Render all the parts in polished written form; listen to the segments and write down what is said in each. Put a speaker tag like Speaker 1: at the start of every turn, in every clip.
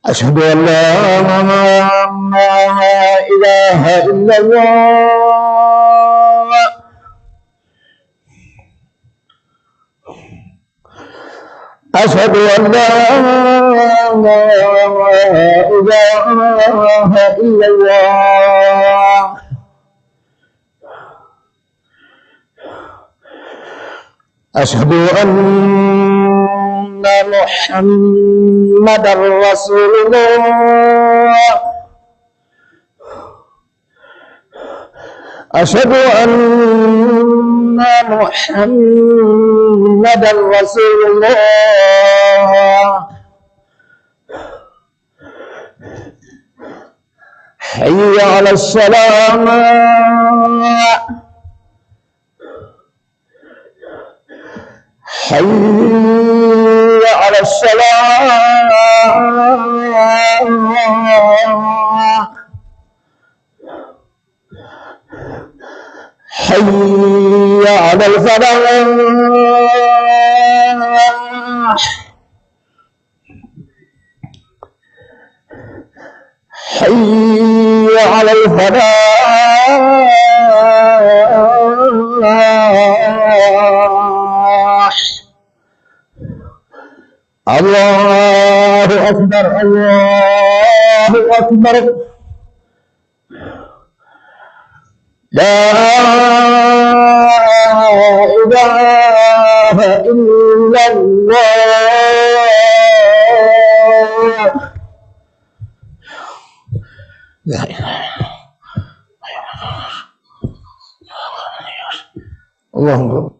Speaker 1: أشهد أن لا إله إلا الله أشهد أن لا إله إلا الله أشهد أن محمدا رسول الله أشهد أن محمدا رسول الله حي على الصلاة حي على الصلاة حي على الفلاح حي على الفلاح الله أكبر الله أكبر لا إله إلا الله لا إله اللهم الله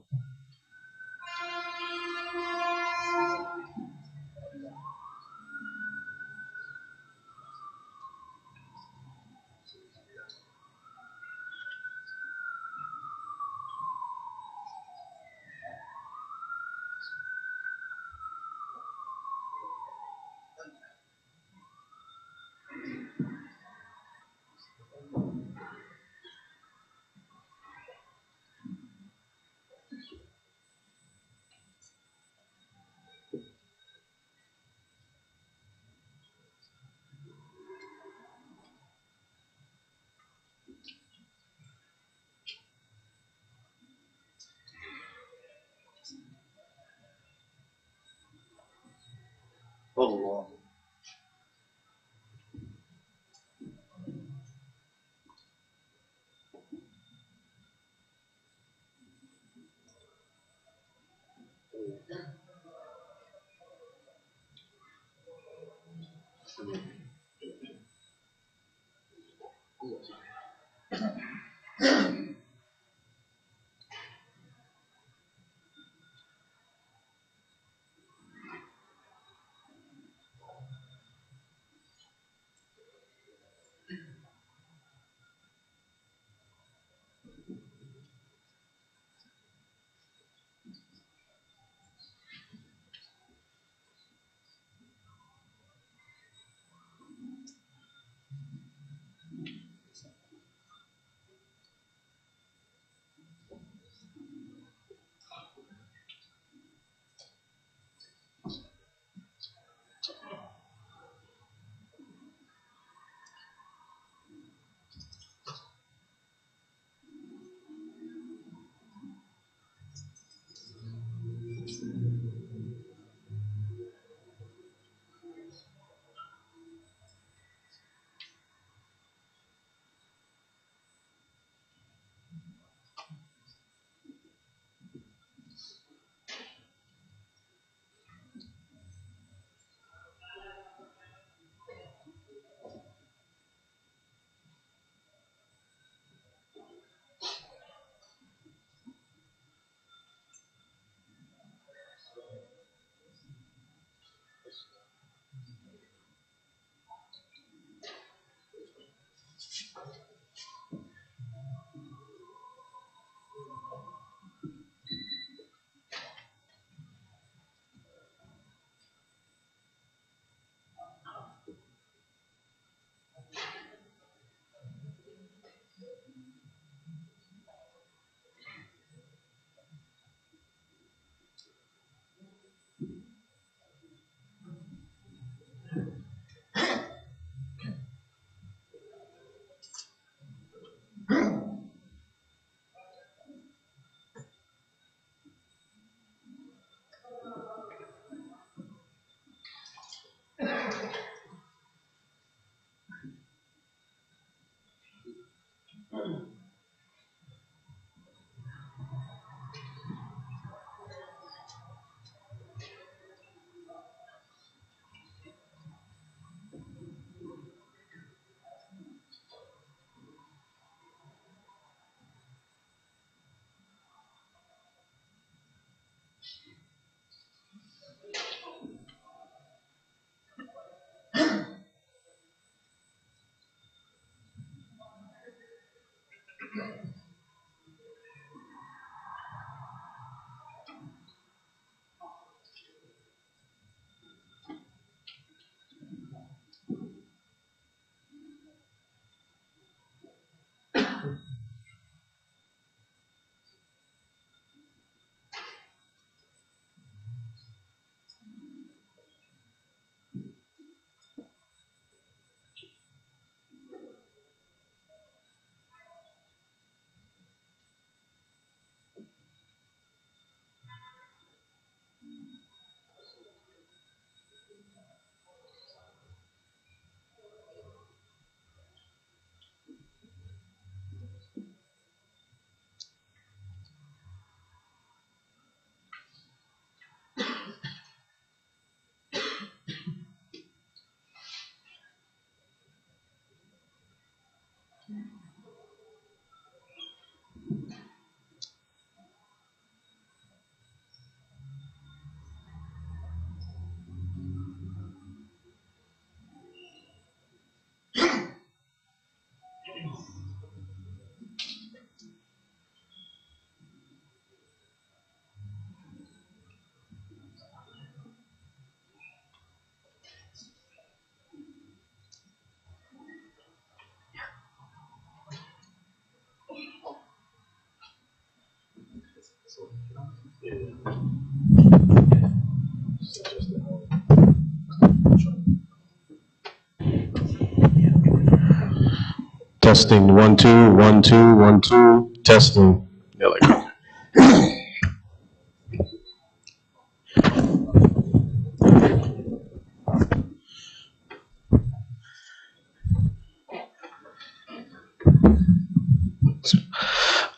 Speaker 2: Testing 1 2 1 2 1 2 testing. Yeah, like.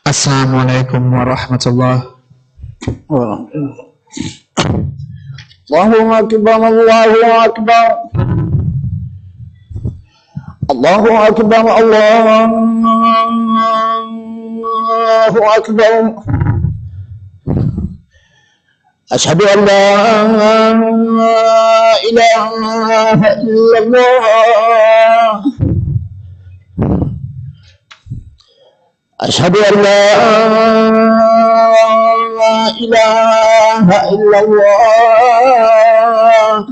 Speaker 3: Assalamu alaikum wa rahmatullah.
Speaker 1: Allahu Akbar, Allahu Akbar. Allahu Akbar, Allahu Akbar. Ashhadu an la ilaha illallah. أشهد أن لا إله إلا الله.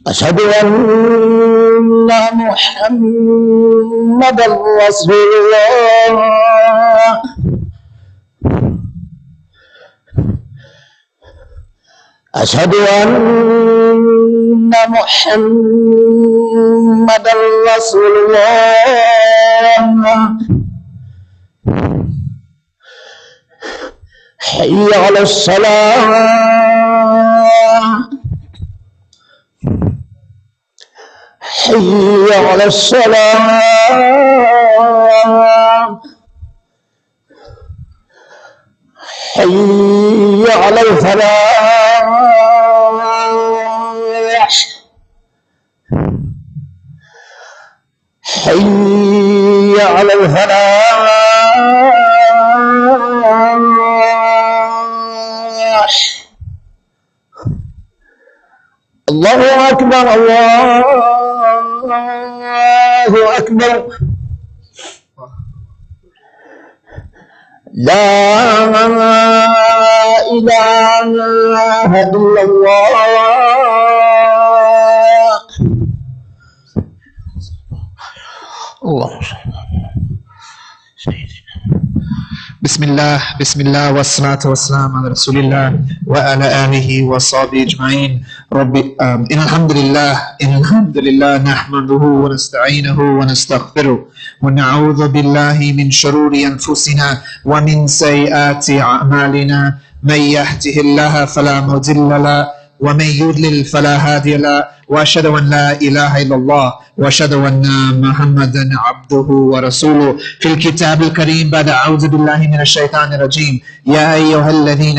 Speaker 1: أشهد أن محمدا رسول الله. أشهد أن محمدا رسول الله. حي على الصلاة. حي على الصلاة. حي على الفلاح. حي على الفلاح. الله أكبر، الله أكبر. لا إله إلا الله. اللهم
Speaker 3: Bismillah, wassalatu wassalam ala rasulillah wa ala alihi wa sahbihi ajma'in. Rabbi, alhamdulillah, nahmaduhu wa nasta'inuhu wa nastaghfiruh wa na'udhu billahi min shururi anfusina wa min sayyiati a'malina. Man yahdihillahu fala mudilla lahu wa man yudlil fala hadiya lahu. وأشهد أن لا إله إلا الله وأشهد أن محمدا عبده ورسوله. في الكتاب الكريم بعد أعوذ بالله من الشيطان الرجيم. يا أيها الذين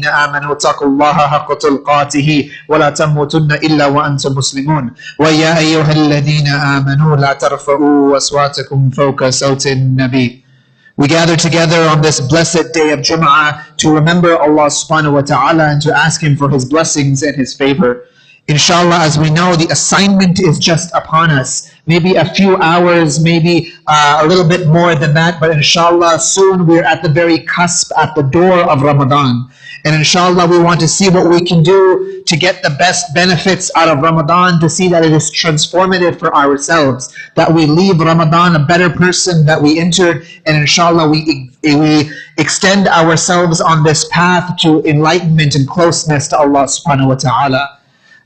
Speaker 3: آمنوا اتقوا الله حق تقاته ولا تموتن إلا وأنتم مسلمون. ويا أيها الذين آمنوا لا ترفعوا أصواتكم فوق صوت النبي. We gather together on this blessed day of Jum'ah to remember Allah subhanahu wa ta'ala and to ask Him for His blessings and His favor. Inshallah, as we know, the assignment is just upon us. Maybe a few hours, maybe a little bit more than that, but inshallah, soon we're at the very cusp, at the door of Ramadan. And inshallah, we want to see what we can do to get the best benefits out of Ramadan, to see that it is transformative for ourselves, that we leave Ramadan a better person that we entered, and inshallah, we extend ourselves on this path to enlightenment and closeness to Allah subhanahu wa ta'ala.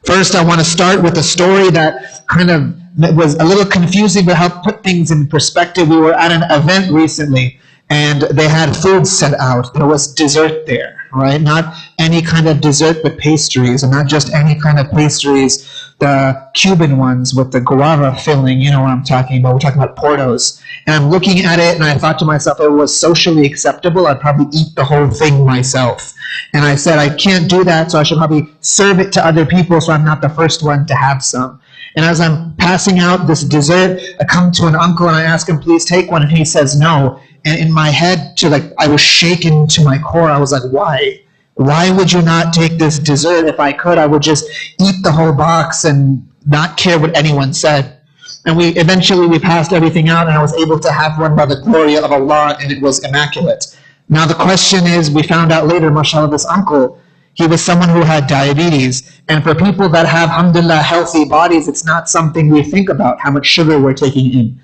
Speaker 3: First, I want to start with a story that kind of was a little confusing, but helped put things in perspective. We were at an event recently, and they had food set out. There was dessert there, right? Not any kind of dessert, but pastries, and not just any kind of pastries, the Cuban ones with the guava filling, you know what I'm talking about. We're talking about Portos. And I'm looking at it, and I thought to myself, if it was socially acceptable, I'd probably eat the whole thing myself. And I said, I can't do that, so I should probably serve it to other people so I'm not the first one to have some. And as I'm passing out this dessert, I come to an uncle and I ask him, please take one, and he says no. And in my head, I was shaken to my core. I was like, why? Why would you not take this dessert? If I could, I would just eat the whole box and not care what anyone said. And we passed everything out, and I was able to have one by the glory of Allah, and it was immaculate. Now the question is, we found out later, mashallah, this uncle, he was someone who had diabetes. And for people that have, alhamdulillah, healthy bodies, it's not something we think about, how much sugar we're taking in.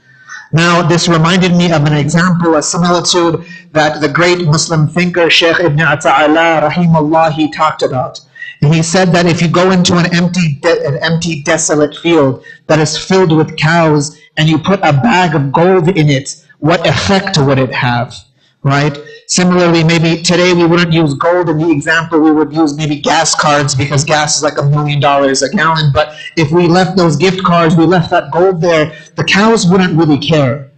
Speaker 3: Now, this reminded me of an example, a similitude that the great Muslim thinker Shaykh Ibn Ata'ala, rahimahullah, he talked about. And he said that if you go into an empty, desolate field that is filled with cows and you put a bag of gold in it, what effect would it have, right? Similarly, maybe today we wouldn't use gold in the example, we would use maybe gas cards because gas is like $1 million a gallon. But if we left those gift cards, we left that gold there, the cows wouldn't really care.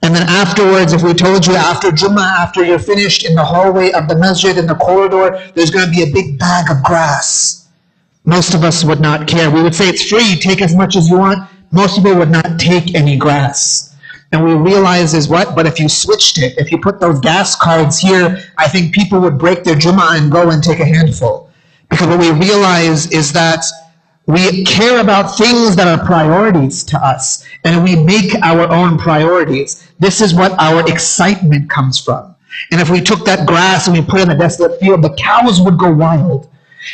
Speaker 3: And then afterwards, if we told you after Jum'ah, after you're finished in the hallway of the masjid, in the corridor, there's going to be a big bag of grass, most of us would not care. We would say it's free, take as much as you want. Most people would not take any grass. And we realize is what? But if you switched it, if you put those gas cards here, I think people would break their Jum'ah and go and take a handful. Because what we realize is that we care about things that are priorities to us, and we make our own priorities. This is what our excitement comes from. And if we took that grass and we put it in the desolate field, the cows would go wild.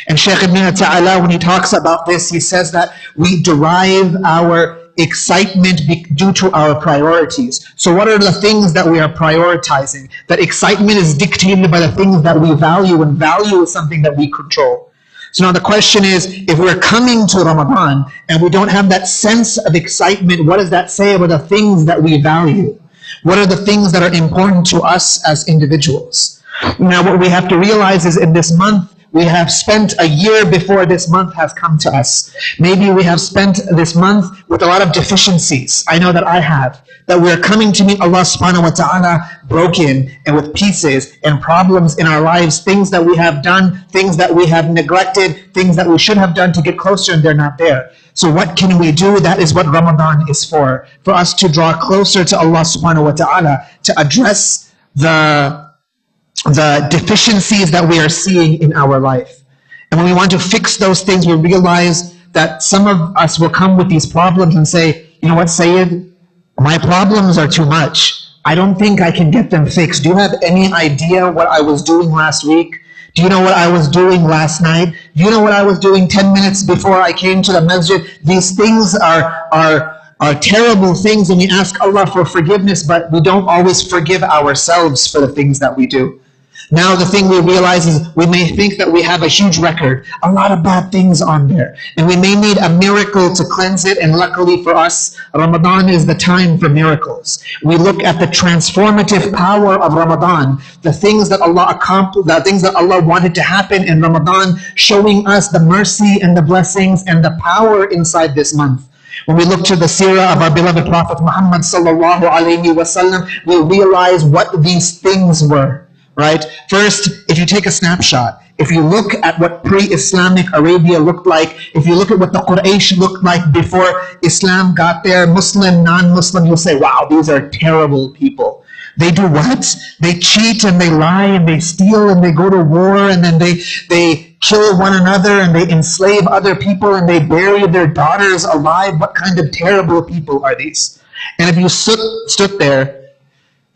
Speaker 3: And Shaykh Ibn Ta'ala, when he talks about this, he says that we derive our excitement due to our priorities. So what are the things that we are prioritizing? That excitement is dictated by the things that we value, and value is something that we control. So now the question is, if we're coming to Ramadan and we don't have that sense of excitement, what does that say about the things that we value? What are the things that are important to us as individuals? Now what we have to realize is in this month, we have spent a year before this month has come to us. Maybe we have spent this month with a lot of deficiencies. I know that I have. That we're coming to meet Allah subhanahu wa ta'ala broken and with pieces and problems in our lives, things that we have done, things that we have neglected, things that we should have done to get closer and they're not there. So what can we do? That is what Ramadan is for us to draw closer to Allah subhanahu wa ta'ala, to address the deficiencies that we are seeing in our life. And when we want to fix those things, we realize that some of us will come with these problems and say, you know what, Sayed, my problems are too much. I don't think I can get them fixed. Do you have any idea what I was doing last week? Do you know what I was doing last night? Do you know what I was doing 10 minutes before I came to the masjid? These things are terrible things, and we ask Allah for forgiveness, but we don't always forgive ourselves for the things that we do. Now the thing we realize is we may think that we have a huge record, a lot of bad things on there, and we may need a miracle to cleanse it, and luckily for us, Ramadan is the time for miracles. We look at the transformative power of Ramadan, the things that Allah accomplished, the things that Allah wanted to happen in Ramadan, showing us the mercy and the blessings and the power inside this month. When we look to the seerah of our beloved Prophet Muhammad sallallahu alaihi wasallam, we realize what these things were. Right? First, if you take a snapshot, if you look at what pre-Islamic Arabia looked like, if you look at what the Quraysh looked like before Islam got there, Muslim, non-Muslim, you'll say, wow, these are terrible people. They do what? They cheat and they lie and they steal and they go to war and then they kill one another and they enslave other people and they bury their daughters alive. What kind of terrible people are these? And if you stood there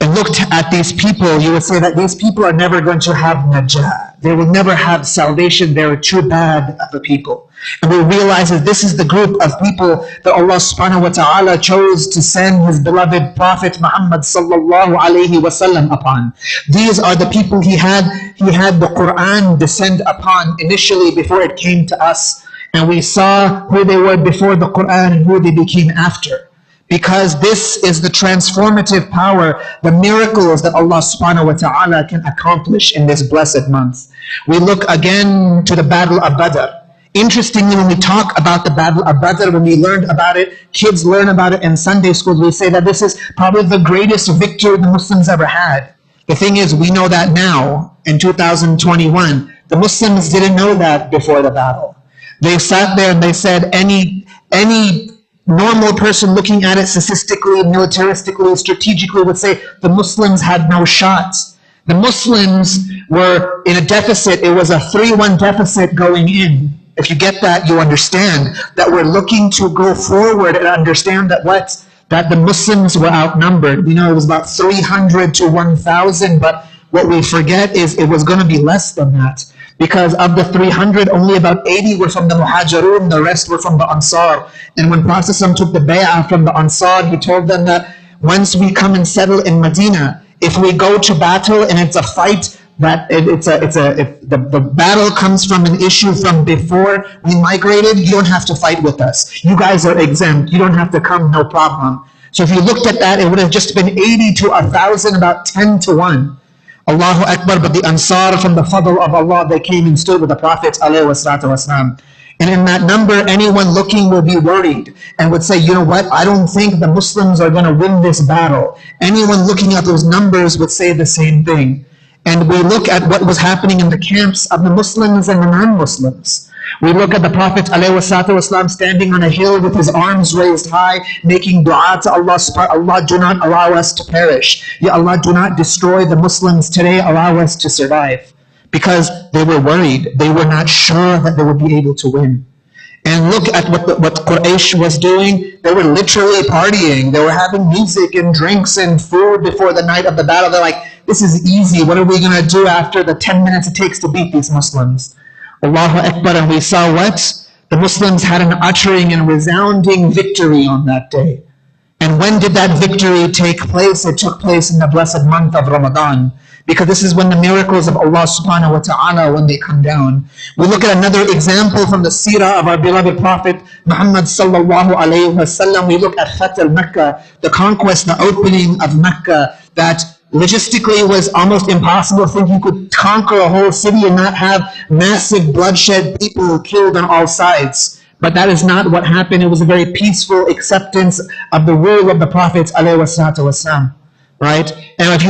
Speaker 3: and looked at these people, you would say that these people are never going to have najah. They will never have salvation. They are too bad of a people. And we realize that this is the group of people that Allah subhanahu wa ta'ala chose to send His beloved Prophet Muhammad sallallahu alayhi wasallam upon. These are the people He had the Quran descend upon initially before it came to us. And we saw who they were before the Quran and who they became after. Because this is the transformative power, the miracles that Allah subhanahu wa ta'ala can accomplish in this blessed month. We look again to the Battle of Badr. Interestingly, when we talk about the Battle of Badr, when we learned about it, kids learn about it in Sunday schools, we say that this is probably the greatest victory the Muslims ever had. The thing is, we know that now, in 2021. The Muslims didn't know that before the battle. They sat there and they said any normal person looking at it statistically, militaristically, strategically would say the Muslims had no shots. The Muslims were in a deficit. It was a 3-1 deficit going in. If you get that, you understand that we're looking to go forward and understand that that the Muslims were outnumbered. We know it was about 300 to 1,000, but what we forget is it was going to be less than that. Because of the 300, only about 80 were from the Muhajirun, the rest were from the Ansar. And when Prophet ﷺ took the bay'ah from the Ansar, he told them that once we come and settle in Medina, if we go to battle and it's a fight, if the battle comes from an issue from before we migrated, you don't have to fight with us. You guys are exempt. You don't have to come, no problem. So if you looked at that, it would have just been 80 to 1,000, about 10 to 1. Allahu Akbar, but the Ansar, from the fadl of Allah, they came and stood with the Prophet ﷺ. And in that number, anyone looking will be worried and would say, you know what, I don't think the Muslims are going to win this battle. Anyone looking at those numbers would say the same thing. And we look at what was happening in the camps of the Muslims and the non-Muslims. We look at the Prophet ﷺ standing on a hill with his arms raised high, making dua to Allah, Allah, do not allow us to perish. Ya Allah, do not destroy the Muslims today, allow us to survive. Because they were worried, they were not sure that they would be able to win. And look at what Quraysh was doing. They were literally partying. They were having music and drinks and food before the night of the battle. They're like, this is easy. What are we going to do after the 10 minutes it takes to beat these Muslims? Allahu Akbar. And we saw what? The Muslims had an uttering and resounding victory on that day. And when did that victory take place? It took place in the blessed month of Ramadan. Because this is when the miracles of Allah subhanahu wa ta'ala, when they come down. We look at another example from the seerah of our beloved Prophet Muhammad sallallahu alayhi wa sallam. We look at Fath al-Mecca, the conquest, the opening of Mecca, that logistically was almost impossible. I think you could conquer a whole city and not have massive bloodshed, people killed on all sides. But that is not what happened. It was a very peaceful acceptance of the rule of the Prophet alayhi wa sallam. Right? And if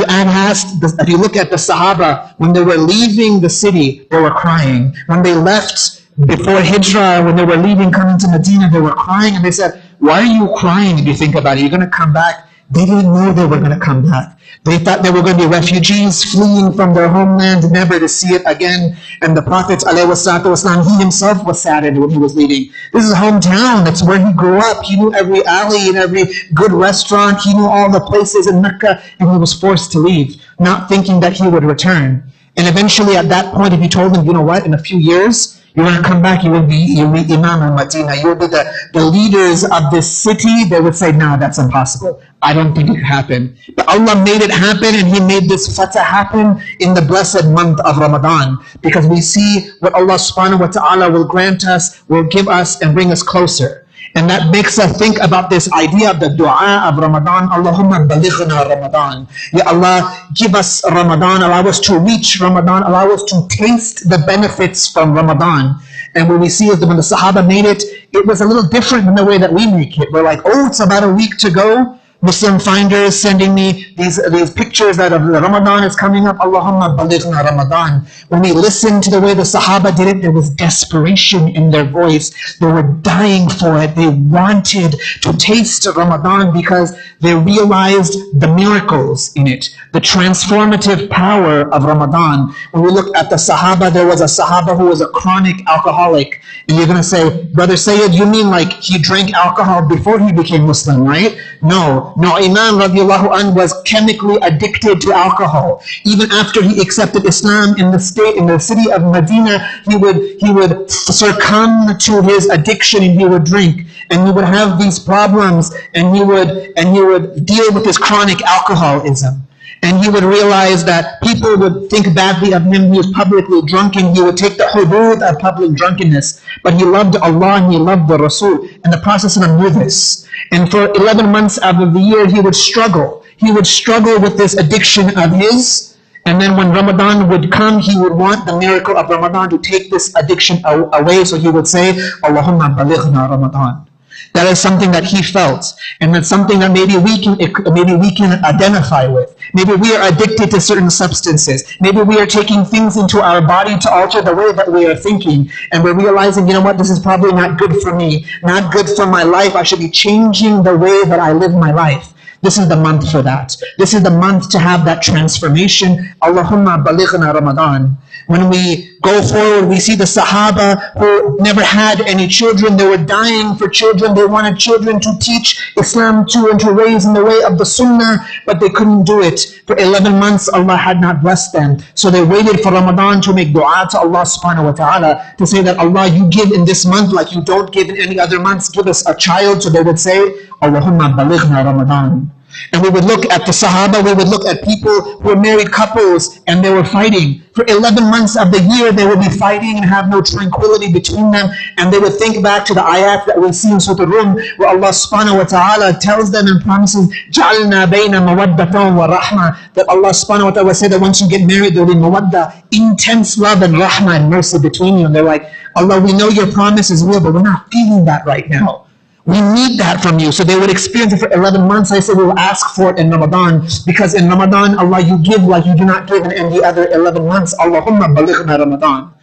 Speaker 3: you look at the Sahaba, when they were leaving the city, they were crying. When they left before Hijrah, when they were leaving, coming to Medina, they were crying. And they said, why are you crying if you think about it? You're going to come back. They didn't know they were going to come back. They thought they were going to be refugees fleeing from their homeland, never to see it again. And the Prophet ﷺ, he himself was saddened when he was leaving. This is hometown. That's where he grew up. He knew every alley and every good restaurant. He knew all the places in Mecca, and he was forced to leave, not thinking that he would return. And eventually at that point, if you told him, you know what, in a few years, you're going to come back, you will be Imam al-Madinah, you will be the leaders of this city, they would say, no, that's impossible. I don't think it could happen. But Allah made it happen, and He made this fatah happen in the blessed month of Ramadan. Because we see what Allah subhanahu wa ta'ala will grant us, will give us, and bring us closer. And that makes us think about this idea of the dua of Ramadan. Allahumma balighna Ramadan. Ya Allah, give us Ramadan. Allow us to reach Ramadan. Allow us to taste the benefits from Ramadan. And what we see is that when the Sahaba made it, it was a little different than the way that we make it. We're like, oh, it's about a week to go. Muslim finders sending me these pictures that of Ramadan is coming up. Allahumma balighna Ramadan. When we listened to the way the Sahaba did it, there was desperation in their voice. They were dying for it. They wanted to taste Ramadan because they realized the miracles in it, the transformative power of Ramadan. When we look at the Sahaba, there was a Sahaba who was a chronic alcoholic. And you're going to say, Brother Sayed, you mean like he drank alcohol before he became Muslim, right? No, Imam radiallahu anh was chemically addicted to alcohol. Even after he accepted Islam in the city of Medina, he would succumb to his addiction and he would drink. And he would have these problems, and he would deal with his chronic alcoholism. And he would realize that people would think badly of him. He was publicly drunken. He would take the hudud of public drunkenness. But he loved Allah and he loved the Rasul. And the Prophet knew this. And for 11 months out of the year, he would struggle. He would struggle with this addiction of his. And then when Ramadan would come, he would want the miracle of Ramadan to take this addiction away. So he would say, Allahumma balighna Ramadan. That is something that he felt, and that's something that maybe we can identify with. Maybe we are addicted to certain substances. Maybe we are taking things into our body to alter the way that we are thinking, and we're realizing, you know what, this is probably not good for me, not good for my life. I should be changing the way that I live my life. This is the month for that. This is the month to have that transformation. Allahumma balighna Ramadan. When we go forward, we see the Sahaba who never had any children. They were dying for children. They wanted children to teach Islam to and to raise in the way of the Sunnah, but they couldn't do it. For 11 months, Allah had not blessed them. So they waited for Ramadan to make dua to Allah subhanahu wa ta'ala, to say that, Allah, you give in this month like you don't give in any other months. Give us a child. So they would say, Allahumma balighna Ramadan. And we would look at the Sahaba, we would look at people who were married couples and they were fighting. For 11 months of the year, they would be fighting and have no tranquility between them. And they would think back to the ayat that we see in Surah Rum, where Allah subhanahu wa ta'ala tells them and promises, جَعَلْنَا بَيْنَ مَوَدَّةً وَرَحْمَةً, that Allah subhanahu wa ta'ala said that once you get married, there will be mawadda, intense love and rahmah and mercy between you. And they're like, Allah, we know your promise is real, but we're not feeling that right now. We need that from you. So they would experience it for 11 months. I said we'll ask for it in Ramadan, because in Ramadan, Allah, you give like you do not give in any other 11 months. Allahumma balighna Ramadan.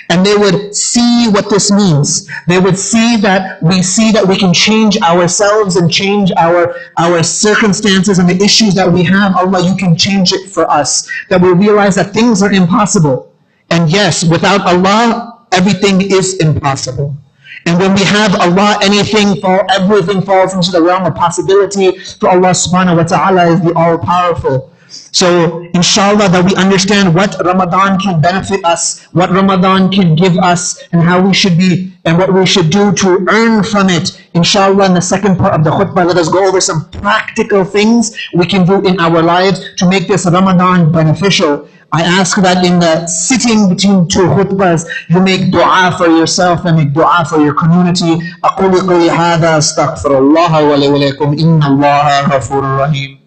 Speaker 3: And they would see what this means. They would see that we can change ourselves and change our circumstances and the issues that we have. Allah, you can change it for us. That we realize that things are impossible. And yes, without Allah, everything is impossible. And when we have Allah, everything falls into the realm of possibility. For Allah subhanahu wa ta'ala is the all-powerful. So, inshallah, that we understand what Ramadan can benefit us, what Ramadan can give us, and how we should be, and what we should do to earn from it. Inshallah, in the second part of the khutbah, let us go over some practical things we can do in our lives to make this Ramadan beneficial. I ask that in the sitting between two khutbahs, you make dua for yourself and make dua for your community. أقول قولي هذا أستغفر الله ولي ولكم إن الله غفور رحيم.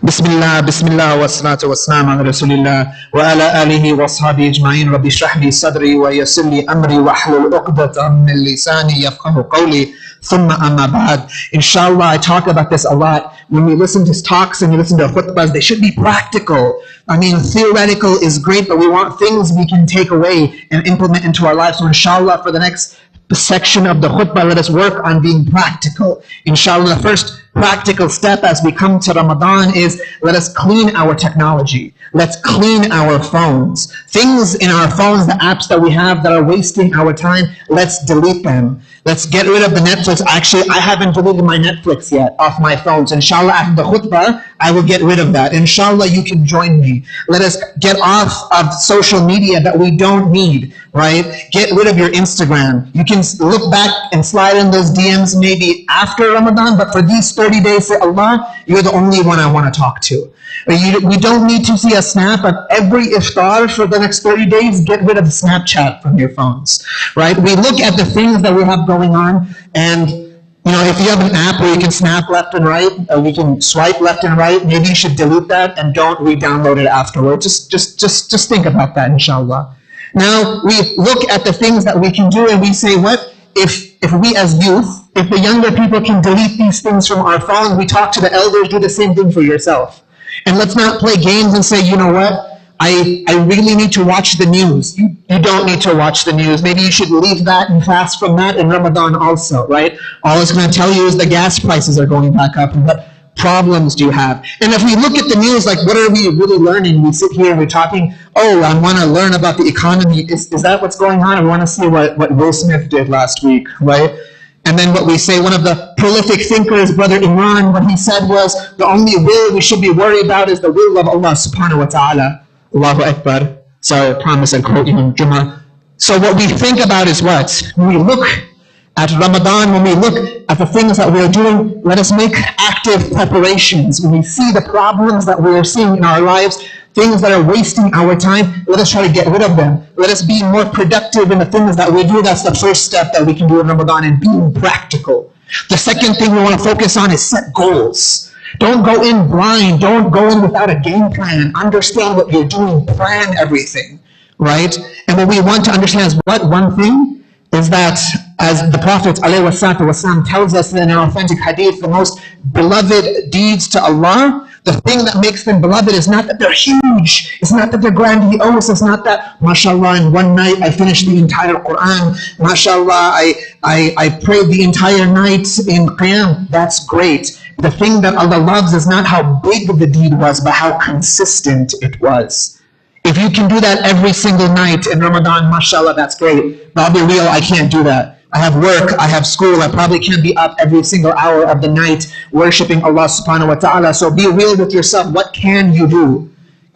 Speaker 3: بسم الله والصلاة والسلام على رسول الله وعلى آله وصحبه أجمعين. رب اشرح لي صدري ويسر لي أمري واحلل عقدة من لساني يفقهوا قولي ثم أما بعد. Inshallah, I talk about this a lot. When we listen to talks and we listen to khutbahs, they should be practical. I mean, theoretical is great, but we want things we can take away and implement into our lives. So inshallah, for the next section of the khutbah, let us work on being practical. Inshallah, the first practical step as we come to Ramadan is let us clean our technology. Let's clean our phones. Things in our phones, the apps that we have that are wasting our time, let's delete them. Let's get rid of the Netflix. Actually, I haven't deleted my Netflix yet off my phones. Inshallah, after the khutbah, I will get rid of that. Inshallah, you can join me. Let us get off of social media that we don't need, right? Get rid of your Instagram. You can look back and slide in those DMs maybe after Ramadan, but for these 30 days, say, Allah, you're the only one I want to talk to. We don't need to see a snap of every iftar for the next 30 days. Get rid of Snapchat from your phones, right? We look at the things that we have going on, and if you have an app where you can snap left and right, or you can swipe left and right, maybe you should delete that and don't re-download it afterwards. Just think about that, inshallah. Now, we look at the things that we can do and we say, what if we as youth, if the younger people can delete these things from our phones, we talk to the elders, do the same thing for yourself. And let's not play games and say, you know what, I really need to watch the news. You don't need to watch the news. Maybe you should leave that and fast from that in Ramadan also, right? All it's going to tell you is the gas prices are going back up, and what problems do you have? And if we look at the news, like, what are we really learning? We sit here and we're talking, oh, I want to learn about the economy. Is that what's going on? I want to see what Will Smith did last week, right? And then what we say, one of the prolific thinkers, Brother Imran, what he said was, the only will we should be worried about is the will of Allah subhanahu wa ta'ala. Allahu Akbar. Sorry, I promise I quote you in Jumah. So what we think about is what? When we look at Ramadan, when we look at the things that we're doing, let us make active preparations. When we see the problems that we are seeing in our lives, things that are wasting our time, let us try to get rid of them. Let us be more productive in the things that we do. That's the first step that we can do in Ramadan, and being practical. The second thing we want to focus on is set goals. Don't go in blind. Don't go in without a game plan. Understand what you're doing. Plan everything, right? And what we want to understand is what one thing is that, as the Prophet ﷺ tells us in an authentic hadith, the most beloved deeds to Allah, the thing that makes them beloved is not that they're huge, it's not that they're grandiose, it's not that, mashallah, in one night I finished the entire Quran, mashallah, I prayed the entire night in Qiyam. That's great. The thing that Allah loves is not how big the deed was, but how consistent it was. If you can do that every single night in Ramadan, mashallah, that's great. But I'll be real, I can't do that. I have work, I have school, I probably can't be up every single hour of the night worshipping Allah subhanahu wa ta'ala. So be real with yourself. What can you do?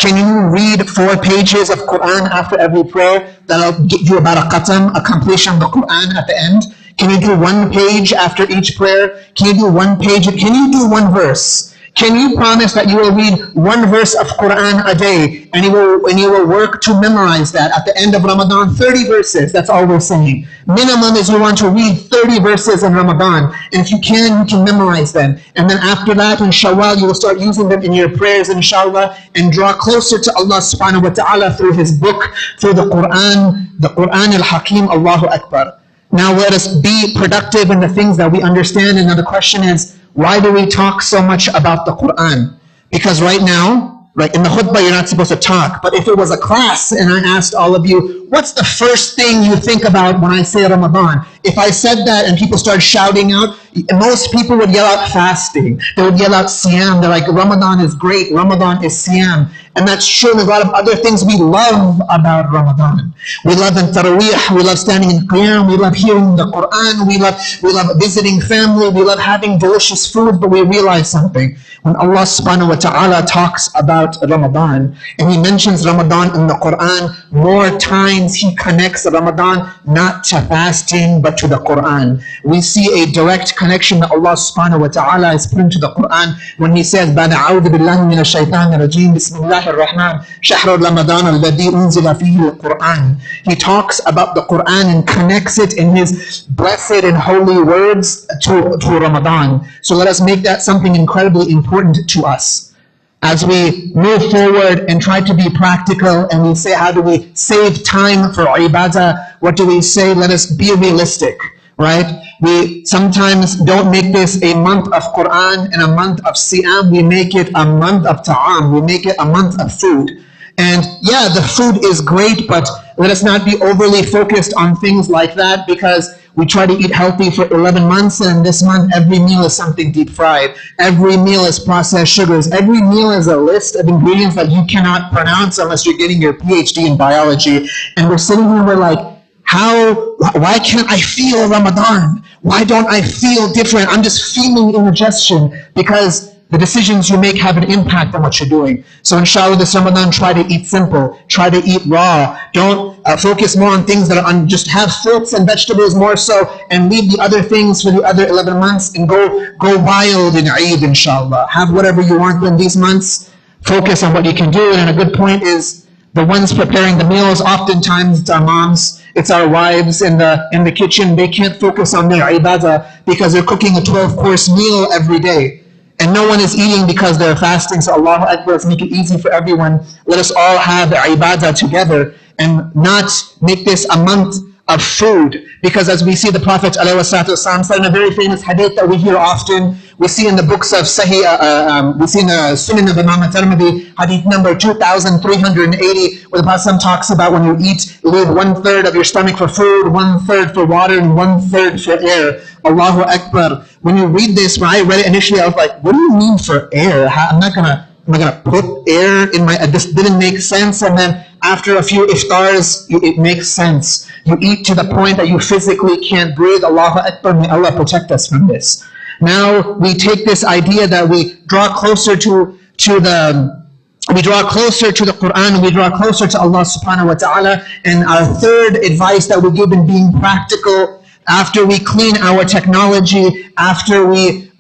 Speaker 3: Can you read 4 pages of Quran after every prayer? That'll get you about a khatam, a completion of the Quran at the end. Can you do 1 page after each prayer? Can you do 1 page? Can you do 1 verse? Can you promise that you will read 1 verse of Quran a day, and you will work to memorize that at the end of Ramadan? 30 verses, that's all we're saying. Minimum is you want to read 30 verses in Ramadan, and if you can memorize them. And then after that, in Shawwal, you will start using them in your prayers, inshallah, and draw closer to Allah subhanahu wa ta'ala through His book, through the Quran al-Hakim, Allahu Akbar. Now let us be productive in the things that we understand. And now the question is, why do we talk so much about the Quran? Because right now, like in the khutbah, you're not supposed to talk. But if it was a class and I asked all of you, what's the first thing you think about when I say Ramadan? If I said that and people started shouting out, most people would yell out fasting. They would yell out siyam. They're like, Ramadan is great. Ramadan is siyam. And that's true. There's a lot of other things we love about Ramadan. We love in Taraweeh. We love standing in Qiyam. We love hearing the Quran. We love visiting family. We love having delicious food. But we realize something. When Allah subhanahu wa ta'ala talks about Ramadan, and He mentions Ramadan in the Quran, more times He connects Ramadan not to fasting, but to the Quran. We see a direct connection that Allah subhanahu wa ta'ala is putting to the Quran when He says, بَعْدَ أَعُوذُ بِاللَّهِ مِنَ الشَّيْطَانِ الرَّجِيمِ بِسْمِ اللَّهِ الرَّحْمَنِ شَهْرُ رَمَضَانَ الَّذِي أُنزِلَ فِيهِ الْقُرْآنِ. He talks about the Quran and connects it in His blessed and holy words to Ramadan. So let us make that something incredibly important to us. As we move forward and try to be practical and we say, how do we save time for ibadah? What do we say? Let us be realistic, right? We sometimes don't make this a month of Quran and a month of Siyam. We make it a month of Ta'am. We make it a month of food. And yeah, the food is great, but let us not be overly focused on things like that, because we try to eat healthy for 11 months, and this month every meal is something deep fried. Every meal is processed sugars. Every meal is a list of ingredients that you cannot pronounce unless you're getting your PhD in biology. And we're sitting here, we're like, why can't I feel Ramadan? Why don't I feel different? I'm just feeling indigestion, because the decisions you make have an impact on what you're doing. So inshallah, this Ramadan, try to eat simple. Try to eat raw. Don't focus more on things that are on, just have fruits and vegetables more so, and leave the other things for the other 11 months, and go wild in Eid, inshallah. Have whatever you want in these months. Focus on what you can do. And a good point is, the ones preparing the meals, oftentimes it's our moms, it's our wives in the kitchen. They can't focus on their ibadah because they're cooking a 12-course meal every day. And no one is eating because they're fasting. So Allahu Akbar, let's make it easy for everyone. Let us all have the ibadah together and not make this a month of food. Because as we see the Prophet ﷺ said in a very famous hadith that we hear often, we see in the books of Sahih, we see in the Sunan of Imam Tirmidhi, hadith number 2380, where the Prophet talks about when you eat, leave 1/3 of your stomach for food, 1/3 for water, and 1/3 for air. Allahu Akbar. When you read this, when I read it initially, I was like, what do you mean for air? I'm not gonna put air in my, this didn't make sense. And then after a few iftars, it makes sense. You eat to the point that you physically can't breathe. Allahu Akbar, may Allah protect us from this. Now we take this idea that we draw closer to the Quran, we draw closer to Allah subhanahu wa ta'ala. And our third advice that we give in being practical, after we clean our technology, after we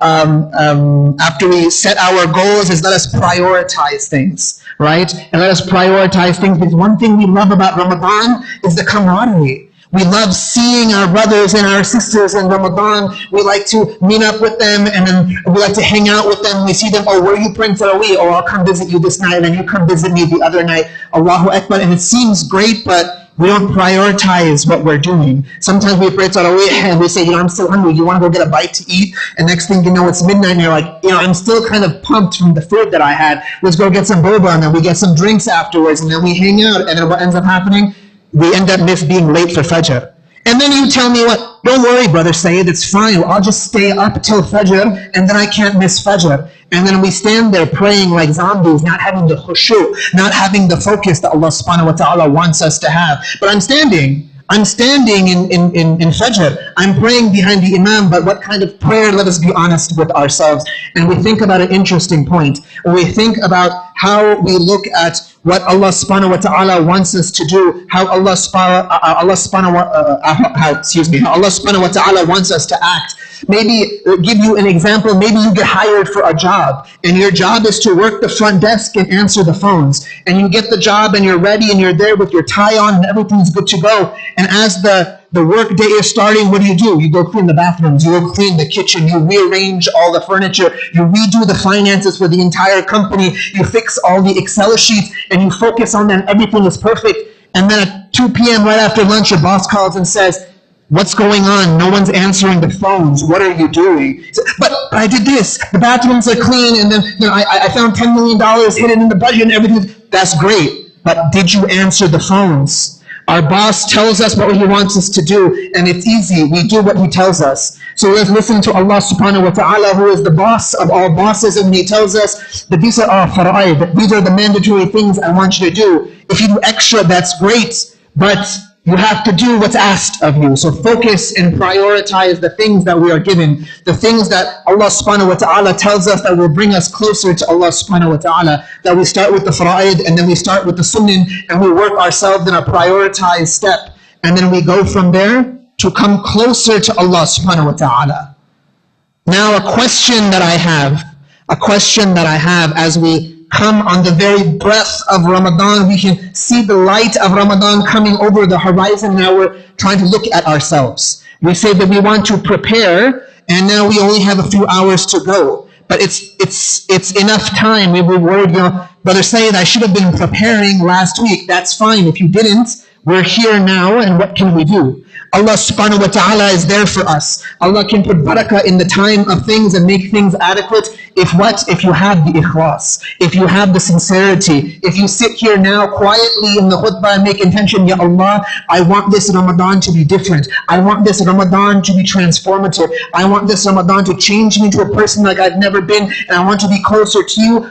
Speaker 3: set our goals, is let us prioritize things, right? And let us prioritize things, because one thing we love about Ramadan is the camaraderie. We love seeing our brothers and our sisters in Ramadan. We like to meet up with them, and then we like to hang out with them. We see them, oh, where are you praying Taraweeh? Oh, I'll come visit you this night, and then you come visit me the other night. Allahu Akbar. And it seems great, but we don't prioritize what we're doing. Sometimes we pray Taraweeh and we say, I'm still hungry. You want to go get a bite to eat? And next thing you know, it's midnight and you're like, I'm still kind of pumped from the food that I had. Let's go get some boba, and then we get some drinks afterwards, and then we hang out. And then what ends up happening? We end up being late for Fajr. And then you tell me what? Don't worry, Brother Sayed, it's fine. I'll just stay up till Fajr, and then I can't miss Fajr. And then we stand there praying like zombies, not having the khushu', not having the focus that Allah subhanahu wa ta'ala wants us to have. But I'm standing in Fajr. I'm praying behind the Imam, but what kind of prayer? Let us be honest with ourselves. And we think about an interesting point. When we think about how we look at what Allah subhanahu wa ta'ala wants us to do, how Allah subhanahu wa ta'ala wants us to act. Maybe give you an example, maybe you get hired for a job and your job is to work the front desk and answer the phones, and you get the job and you're ready and you're there with your tie on and everything's good to go, and as the work day is starting, what do? You go clean the bathrooms, you go clean the kitchen, you rearrange all the furniture, you redo the finances for the entire company, you fix all the Excel sheets and you focus on them, everything is perfect, and then at 2 p.m. right after lunch your boss calls and says, what's going on? No one's answering the phones. What are you doing? But I did this. The bathrooms are clean, and then I found $10 million hidden in the budget and everything. That's great. But did you answer the phones? Our boss tells us what he wants us to do, and it's easy. We do what he tells us. So let's listen to Allah subhanahu wa ta'ala, who is the boss of all bosses, and he tells us that these are our fara'id. These are the mandatory things I want you to do. If you do extra, that's great, but you have to do what's asked of you. So focus and prioritize the things that we are given, the things that Allah subhanahu wa ta'ala tells us that will bring us closer to Allah subhanahu wa ta'ala. That we start with the fara'id, and then we start with the sunnah, and we work ourselves in a prioritized step. And then we go from there to come closer to Allah subhanahu wa ta'ala. Now a question that I have as we come on the very breath of Ramadan, we can see the light of Ramadan coming over the horizon. Now we're trying to look at ourselves. We say that we want to prepare, and now we only have a few hours to go. But it's enough time. We were worried, Brother Sayed, I should have been preparing last week. That's fine. If you didn't, we're here now, and what can we do? Allah subhanahu wa ta'ala is there for us. Allah can put barakah in the time of things and make things adequate. If you have the ikhlas, if you have the sincerity, if you sit here now quietly in the khutbah and make intention, Ya Allah, I want this Ramadan to be different. I want this Ramadan to be transformative. I want this Ramadan to change me to a person like I've never been, and I want to be closer to you.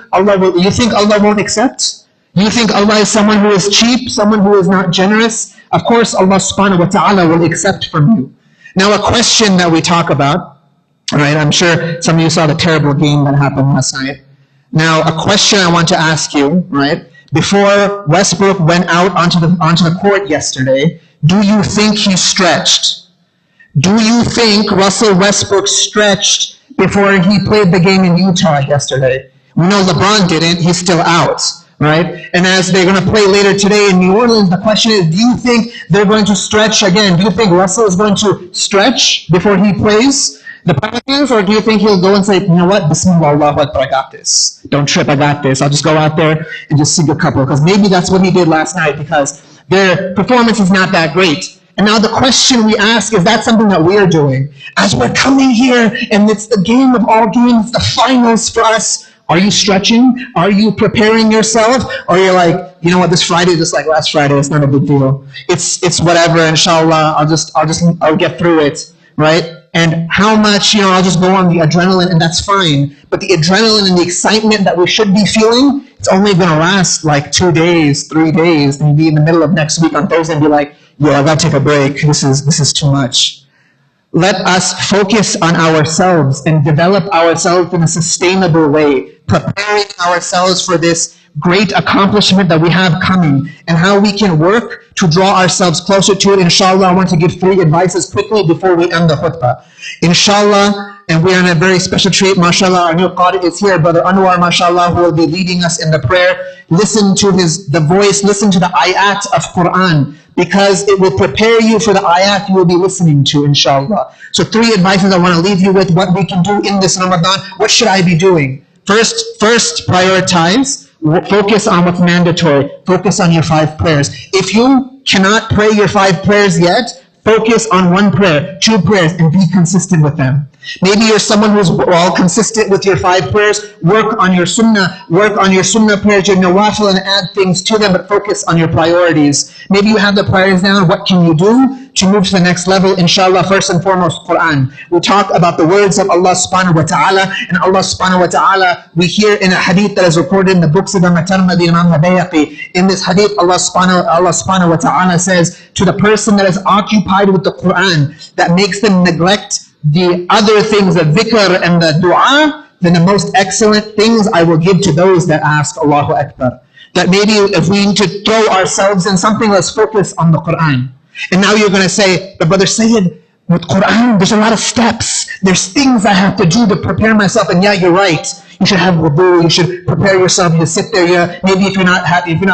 Speaker 3: You think Allah won't accept? You think Allah is someone who is cheap, someone who is not generous? Of course, Allah subhanahu wa ta'ala will accept from you. Now, a question that we talk about, right? I'm sure some of you saw the terrible game that happened last night. Now, a question I want to ask you, right? Before Westbrook went out onto the court yesterday, do you think he stretched? Do you think Russell Westbrook stretched before he played the game in Utah yesterday? We know LeBron didn't. He's still out. Right? And as they're going to play later today in New Orleans, the question is, do you think they're going to stretch again? Do you think Russell is going to stretch before he plays the Pelicans? Or do you think he'll go and say, you know what, Bismillah, Allahu Akbar, I got this. Don't trip, I got this. I'll just go out there and just sing a couple. Because maybe that's what he did last night, because their performance is not that great. And now the question we ask, is that something that we're doing? As we're coming here, and it's the game of all games, the finals for us, are you stretching? Are you preparing yourself? Or you're like, you know what, this Friday, just like last Friday, it's not a big deal. It's whatever, inshallah, I'll get through it, right? And how much, I'll just go on the adrenaline, and that's fine. But the adrenaline and the excitement that we should be feeling, it's only going to last like 2 days, 3 days, and you'll be in the middle of next week on Thursday and be like, yo, I got to take a break. This is too much. Let us focus on ourselves and develop ourselves in a sustainable way, preparing ourselves for this great accomplishment that we have coming, and how we can work to draw ourselves closer to it. Inshallah, I want to give 3 advices quickly before we end the khutbah. Inshallah, and we are in a very special treat, mashallah, our new qari is here, Brother Anwar, mashallah, who will be leading us in the prayer. Listen to the voice, listen to the ayat of Quran, because it will prepare you for the ayat you will be listening to, inshallah. So 3 advices I want to leave you with, what we can do in this Ramadan. What should I be doing? First, prioritize. Focus on what's mandatory. Focus on your 5 prayers. If you cannot pray your 5 prayers yet, focus on 1 prayer, 2 prayers, and be consistent with them. Maybe you're someone who's all consistent with your 5 prayers. Work on your sunnah prayers, your nawafil, and add things to them, but focus on your priorities. Maybe you have the priorities down. What can you do to move to the next level? Inshallah, first and foremost, Quran. We'll talk about the words of Allah subhanahu wa ta'ala, and Allah subhanahu wa ta'ala, we hear in a hadith that is recorded in the books of Imam Bayhaqi. In this hadith, Allah subhanahu wa ta'ala says, to the person that is occupied with the Quran, that makes them neglect the other things, the dhikr and the dua, then the most excellent things I will give to those that ask. Allahu Akbar. that maybe if we need to throw ourselves in something, let's focus on the Quran. And now you're going to say, but Brother Sayed, with Quran, there's a lot of steps. There's things I have to do to prepare myself. And yeah, you're right. You should have wudu. You should prepare yourself. You sit there. Yeah, maybe if you're not hafid, you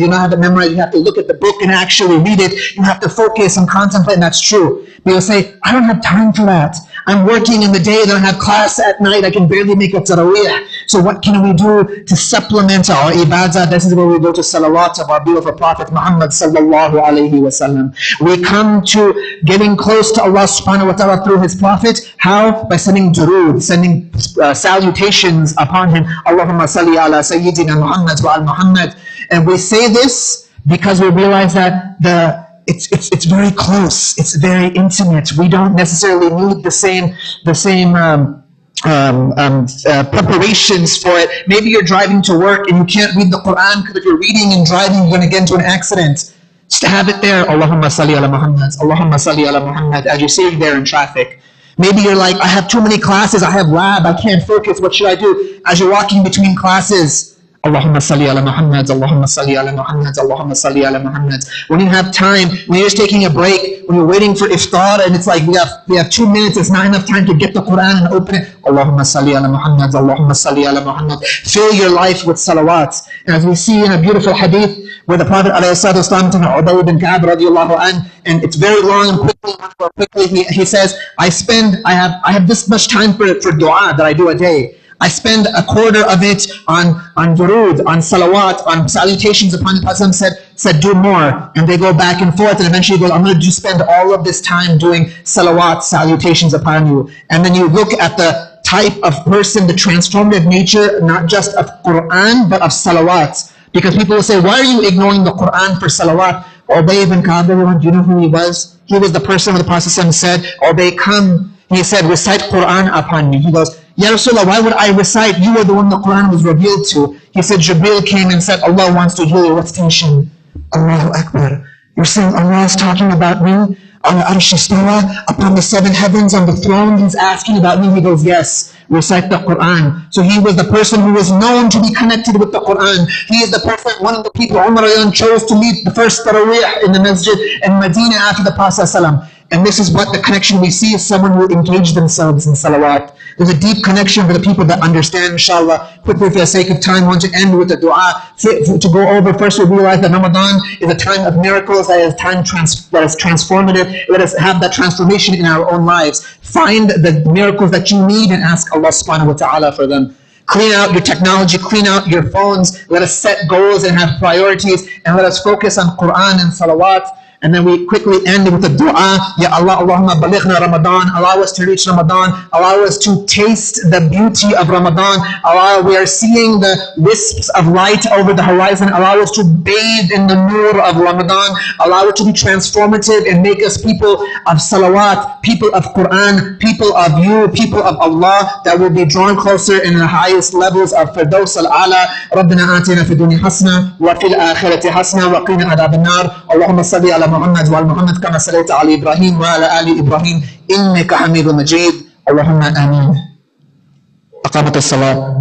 Speaker 3: don't have it memorized. You have to look at the book and actually read it. You have to focus and contemplate. And that's true. But you'll say, I don't have time for that. I'm working in the day. Then I have class at night. I can barely make a taraweeh. So what can we do to supplement our ibadah? This is where we go to salawat of our beautiful Prophet Muhammad sallallahu alaihi wasallam. We come to getting close to Allah subhanahu wa ta'ala through His Prophet. How? By sending durood, sending salutations upon him. Allahumma salli ala Sayyidina Muhammad wa al Muhammad. And we say this because we realize that it's very close. It's very intimate. We don't necessarily need the same preparations for it. Maybe you're driving to work and you can't read the Quran because if you're reading and driving, you're going to get into an accident. Just have it there. Allahumma salli ala Muhammad. Allahumma salli ala Muhammad. As you're sitting there in traffic. Maybe you're like, I have too many classes. I have lab. I can't focus. What should I do? As you're walking between classes, Allahumma salli ala Muhammad, Allahumma salli ala Muhammad, Allahumma salli ala Muhammad. When you have time, when you're just taking a break, when you're waiting for iftar and it's like we have 2 minutes, it's not enough time to get the Quran and open it. Allahumma salli ala Muhammad, Allahumma salli ala Muhammad. Fill your life with salawat. And as we see in a beautiful hadith where the Prophet ﷺ to Ubay bin Ka'ab radiallahu anh, and it's very long and quickly he says, I have this much time for dua that I do a day. I spend a quarter of it on durood, on salawat, on salutations upon the Prophet said do more. And they go back and forth and eventually he goes, I'm going to spend all of this time doing salawat, salutations upon you. And then you look at the type of person, the transformative nature, not just of Quran, but of salawat. Because people will say, why are you ignoring the Quran for salawat? Ubay bin Ka'ab, do you know who he was? He was the person where the Prophet said, Ubay, come. He said, recite Quran upon me. He goes, Ya Rasulullah, why would I recite? You were the one the Quran was revealed to. He said, Jibreel came and said, Allah wants to heal your station. Allahu Akbar. You're saying Allah is talking about me? On the Arsh Istawa, upon the 7 heavens, on the throne, He's asking about me. He goes, yes, recite the Quran. So he was the person who was known to be connected with the Quran. He is the person, one of the people Umar chose to lead the first Taraweeh in the Masjid in Medina after the Prophet ﷺ. And this is what the connection we see is someone who engaged themselves in salawat. There's a deep connection for the people that understand, inshallah. Quickly, for the sake of time, I want to end with a dua. To go over, first we realize that Ramadan is a time of miracles, that is time that is transformative. Let us have that transformation in our own lives. Find the miracles that you need and ask Allah subhanahu wa ta'ala for them. Clean out your technology, clean out your phones. Let us set goals and have priorities, and let us focus on Quran and salawat. And then we quickly end with a dua. Ya Allah, Allahumma balighna Ramadan. Allow us to reach Ramadan. Allow us to taste the beauty of Ramadan. Allah, we are seeing the wisps of light over the horizon. Allow us to bathe in the nur of Ramadan. Allow it to be transformative and make us people of salawat, people of Quran, people of you, people of Allah, that will be drawn closer in the highest levels of Firdaus al-Ala. Rabbana atina fi dunya hasna wa fil akhirati hasna wa qina adhab an-nar. Allahumma salli ala محمد وعلى محمد كما صليت على إبراهيم وعلى آل إبراهيم إنك حميد مجيد اللهم آمين. أقامت الصلاة.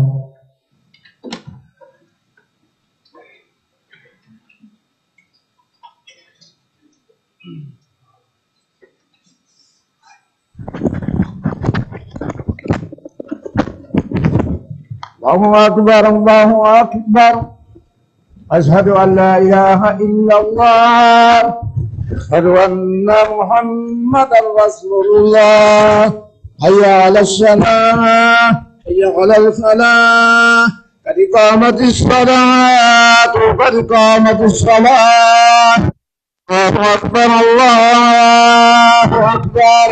Speaker 1: الله أكبر الله أكبر أشهد أن لا إله إلا الله أشهد أن محمدا رسول الله حي على الصلاة حي على الفلاح قد قامت الصلاة قد قامت الصلاة الله أكبر الله أكبر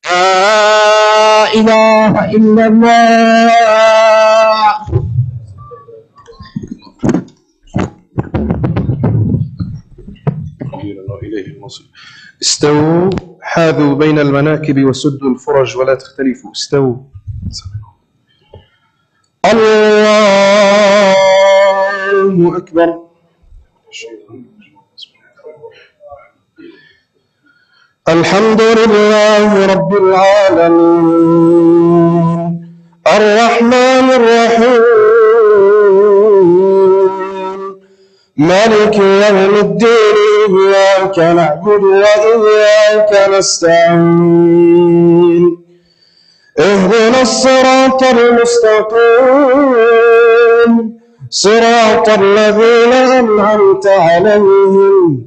Speaker 1: لا إله إلا الله.
Speaker 2: استووا حاذوا بين المناكب وسدوا الفرج ولا تختلفوا. استووا. الله أكبر. الحمد لله رب العالمين الرحمن الرحيم مالك يوم الدين إياك نعبد وإياك نستعين اهدنا الصراط المستقيم صراط الذين أنعمت عليهم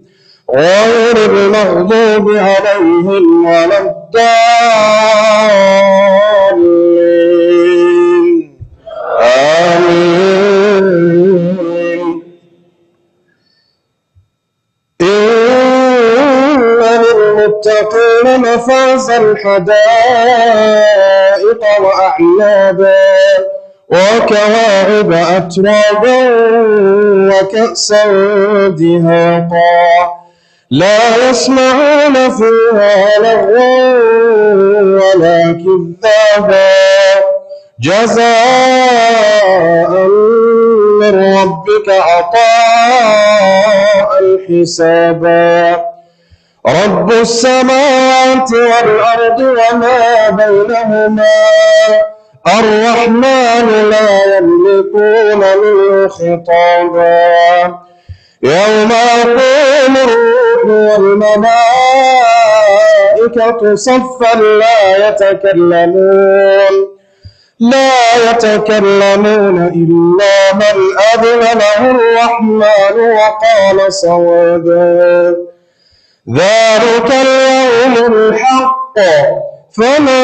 Speaker 2: غير المغضوب عليهم ولا الضالين آمين. إن للمتقين مفازا حدائق وأعنابا وكواعب أترابا وكأسا دهاقا لا يسمعون فيها لغوا ولا كذابا جزاء من ربك عطاء حسابا رب السماوات والأرض وما بينهما الرحمن لا يملكون منه خطابا يوم يقوم الروح والملائكة صفا لا يتكلمون إلا من أذن له الرحمن وقال صوابا ذلك اليوم الحق فمن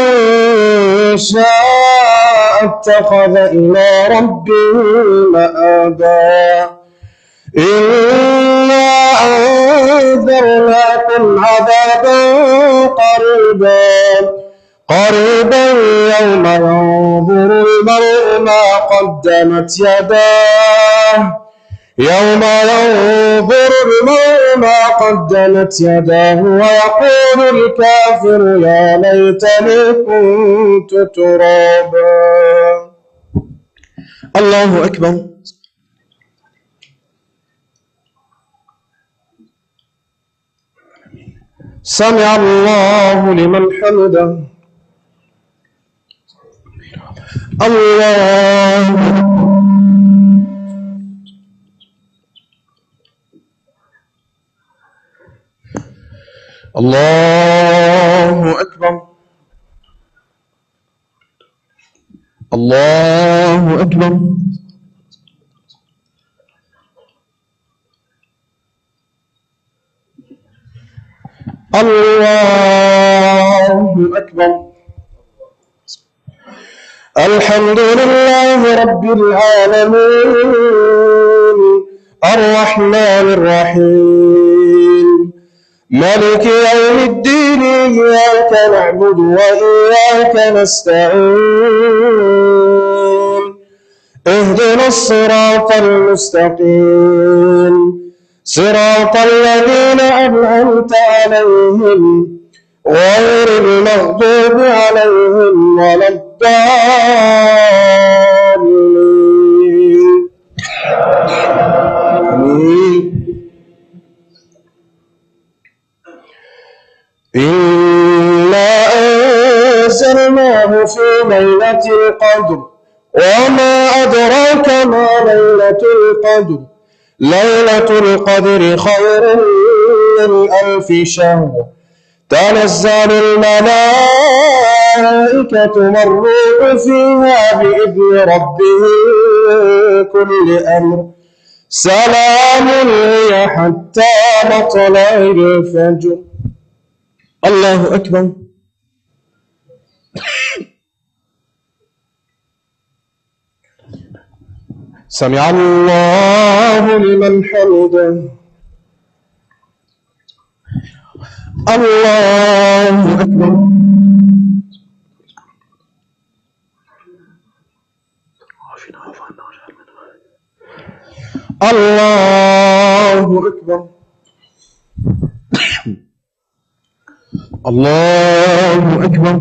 Speaker 2: شاء اتخذ إلى ربه مآبا إنا أنذرناكم عذابا قريبا يوم ينظر المرء ما قدمت يداه ويقول الكافر يا ليتني كنت ترابا. الله أكبر. سمع الله لمن حمده. الله أكبر. الله أكبر. الله أكبر. الحمد لله رب العالمين الرحمن الرحيم مالك يوم الدين إياك نعبد وإياك نستعين اهدنا الصراط المستقيم صراط الذين أنعمت عليهم غير المغضوب عليهم ولا الضالين إنا أنزلناه في ليلة القدر وما أدراك ما ليلة القدر ليلة القدر خير من 1000 شهر تنزل الملائكة والروح فيها بإذن ربهم كل أمر سلام هي حتى مطلع الفجر. الله أكبر. سمع الله لمن حمده. الله أكبر. الله أكبر. الله أكبر.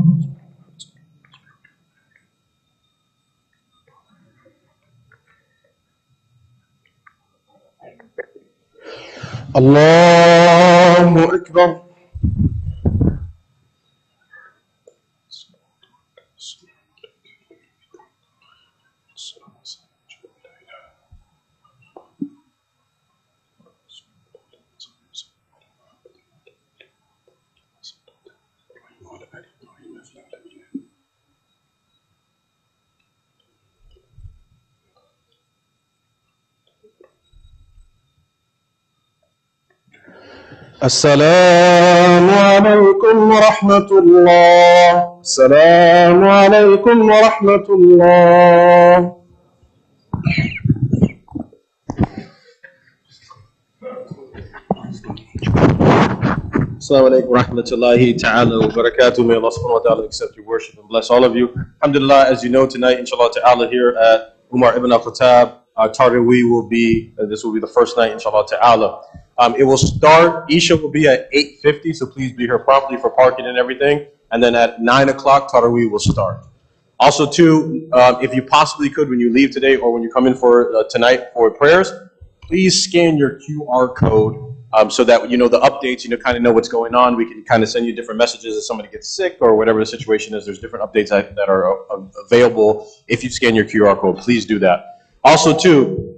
Speaker 2: الله أكبر. السلام عليكم ورحمة الله. السلام عليكم ورحمة الله. Assalamu alaikum wa rahmatullahi ta'ala wa barakatuh. May Allah subhanahu wa ta'ala accept your worship and bless all of you. Alhamdulillah, as you know tonight, inshallah ta'ala, here at Umar ibn al-Khattab, Taraweeh will be, this will be the first night, inshallah ta'ala. It will start, Isha will be at 8:50, so please be here promptly for parking and everything. And then at 9 o'clock, Taraweeh will start. Also too, if you possibly could, when you leave today or when you come in for tonight for prayers, please scan your QR code so that you know the updates, kind of know what's going on. We can kind of send you different messages if somebody gets sick or whatever the situation is. There's different updates that are available if you scan your QR code. Please do that. Also too,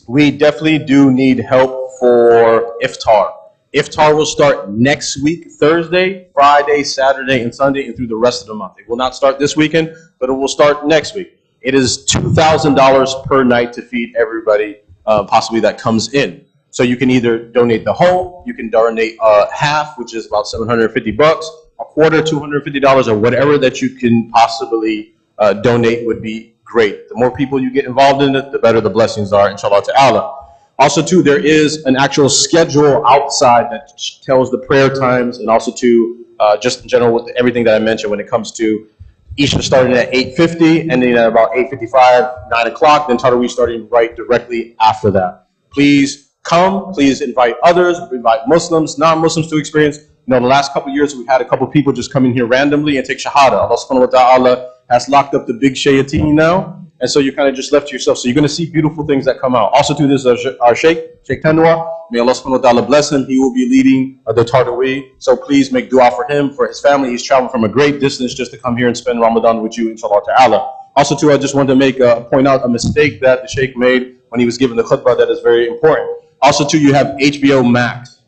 Speaker 2: we definitely do need help for iftar. Iftar will start next week, Thursday, Friday, Saturday, and Sunday, and through the rest of the month. It will not start this weekend, but it will start next week. It is $2,000 per night to feed everybody possibly that comes in. So you can either donate the whole, you can donate half, which is about $750, a quarter, $250, or whatever that you can possibly donate would be great. The more people you get involved in it, the better the blessings are, inshallah ta'ala. Also too, there is an actual schedule outside that tells the prayer times, and also too, just in general with everything that I mentioned when it comes to Isha starting at 8:50, and then at about 8:55, 9 o'clock, then Taraweeh starting right directly after that. Please come, please invite others, invite Muslims, non-Muslims to experience. The last couple of years we've had a couple of people just come in here randomly and take shahada. Allah subhanahu wa ta'ala has locked up the big shayateen now, and so you're kind of just left to yourself. So you're going to see beautiful things that come out. Also, to this, our Sheikh Tanwa, may Allah subhanahu wa ta'ala bless him. He will be leading the Taraweeh. So please make dua for him, for his family. He's traveled from a great distance just to come here and spend Ramadan with you, inshallah ta'ala. Also, too, I just wanted to point out a mistake that the Sheikh made when he was giving the khutbah that is very important. Also, too, you have HBO Max.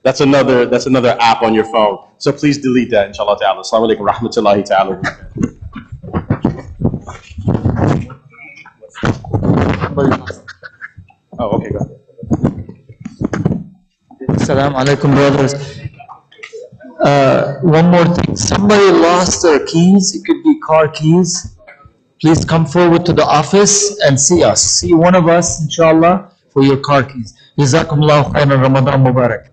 Speaker 2: That's another app on your phone. So please delete that, inshallah ta'ala. Assalamu alaikum wa rahmatullahi ta'ala. Oh, okay, go ahead.
Speaker 4: Assalamu alaikum, brothers. One more thing. Somebody lost their keys. It could be car keys. Please come forward to the office and see us. See one of us, inshallah, for your car keys. Jazakumullahu khairan. Ramadan Mubarak.